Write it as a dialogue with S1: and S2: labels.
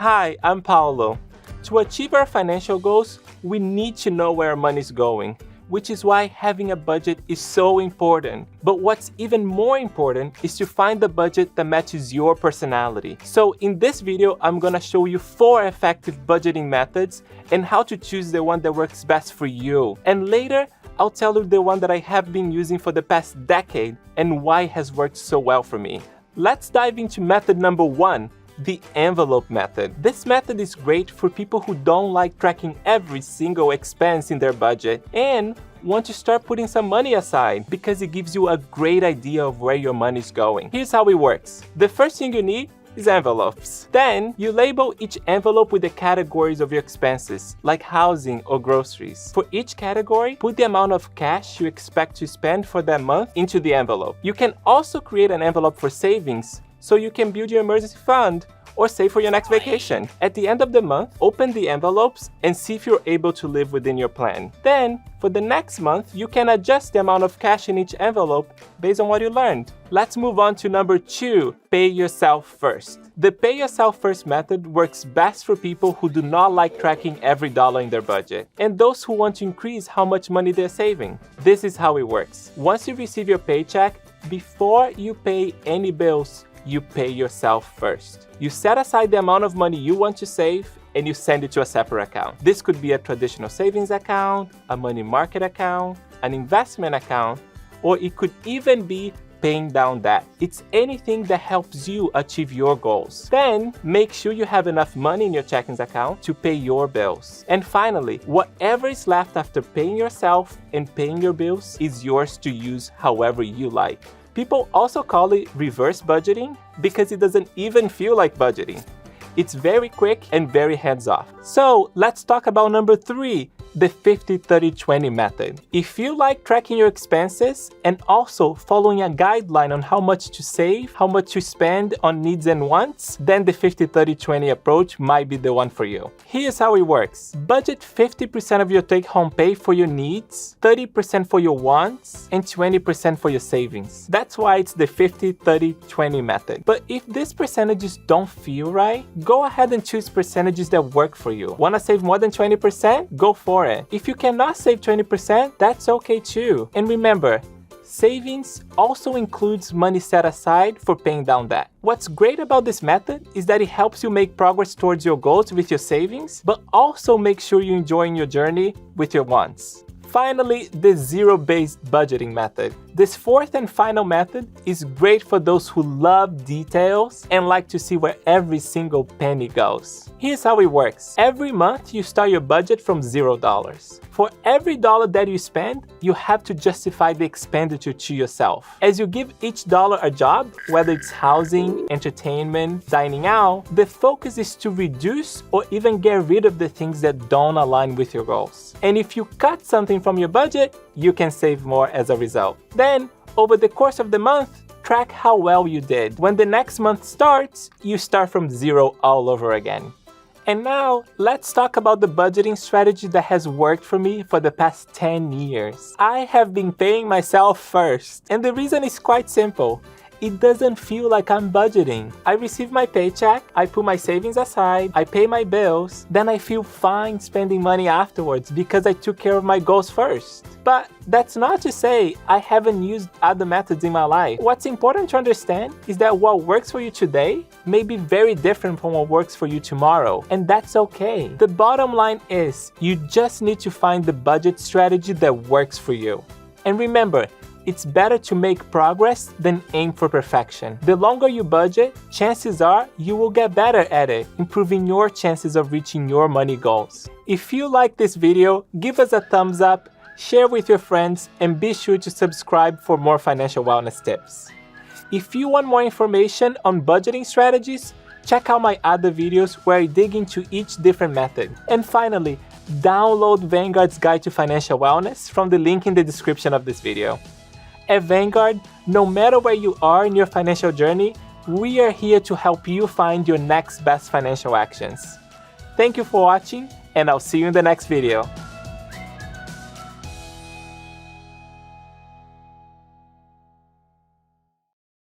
S1: Hi, I'm Paulo. To achieve our financial goals, we need to know where our money is going, which is why having a budget is so important. But what's even more important is to find the budget that matches your personality. So in this video, I'm gonna show you 4 effective budgeting methods and how to choose the one that works best for you. And later, I'll tell you the one that I have been using for the past decade and why it has worked so well for me. Let's dive into method number 1. The envelope method. This method is great for people who don't like tracking every single expense in their budget and want to start putting some money aside because it gives you a great idea of where your money is going. Here's how it works. The first thing you need is envelopes. Then you label each envelope with the categories of your expenses, like housing or groceries. For each category, put the amount of cash you expect to spend for that month into the envelope. You can also create an envelope for savings, so you can build your emergency fund or save for your next vacation. At the end of the month, open the envelopes and see if you're able to live within your plan. Then, for the next month, you can adjust the amount of cash in each envelope based on what you learned. Let's move on to number 2, pay yourself first. The pay yourself first method works best for people who do not like tracking every dollar in their budget and those who want to increase how much money they're saving. This is how it works. Once you receive your paycheck, before you pay any bills, you pay yourself first. You set aside the amount of money you want to save and you send it to a separate account. This could be a traditional savings account, a money market account, an investment account, or it could even be paying down debt. It's anything that helps you achieve your goals. Then make sure you have enough money in your checking account to pay your bills. And finally, whatever is left after paying yourself and paying your bills is yours to use however you like. People also call it reverse budgeting because it doesn't even feel like budgeting. It's very quick and very hands-off. So let's talk about number 3, the 50-30-20 method. If you like tracking your expenses and also following a guideline on how much to save, how much to spend on needs and wants, then the 50-30-20 approach might be the one for you. Here's how it works. Budget 50% of your take-home pay for your needs, 30% for your wants, and 20% for your savings. That's why it's the 50-30-20 method. But if these percentages don't feel right, go ahead and choose percentages that work for you. Wanna save more than 20%? Go for it. If you cannot save 20%, that's okay too. And remember, savings also includes money set aside for paying down debt. What's great about this method is that it helps you make progress towards your goals with your savings, but also make sure you're enjoying your journey with your wants. Finally, the zero-based budgeting method. This 4th and final method is great for those who love details and like to see where every single penny goes. Here's how it works. Every month, you start your budget from $0. For every dollar that you spend, you have to justify the expenditure to yourself. As you give each dollar a job, whether it's housing, entertainment, dining out, the focus is to reduce or even get rid of the things that don't align with your goals. And if you cut something from your budget, you can save more as a result. Then, over the course of the month, track how well you did. When the next month starts, you start from 0 all over again. And now, let's talk about the budgeting strategy that has worked for me for the past 10 years. I have been paying myself first, and the reason is quite simple. It doesn't feel like I'm budgeting. I receive my paycheck, I put my savings aside, I pay my bills, then I feel fine spending money afterwards because I took care of my goals first. But that's not to say I haven't used other methods in my life. What's important to understand is that what works for you today may be very different from what works for you tomorrow, and that's okay. The bottom line is you just need to find the budget strategy that works for you. And remember, it's better to make progress than aim for perfection. The longer you budget, chances are you will get better at it, improving your chances of reaching your money goals. If you like this video, give us a thumbs up, share with your friends, and be sure to subscribe for more financial wellness tips. If you want more information on budgeting strategies, check out my other videos where I dig into each different method. And finally, download Vanguard's Guide to Financial Wellness from the link in the description of this video. At Vanguard, no matter where you are in your financial journey, we are here to help you find your next best financial actions. Thank you for watching, and I'll see you in the next video.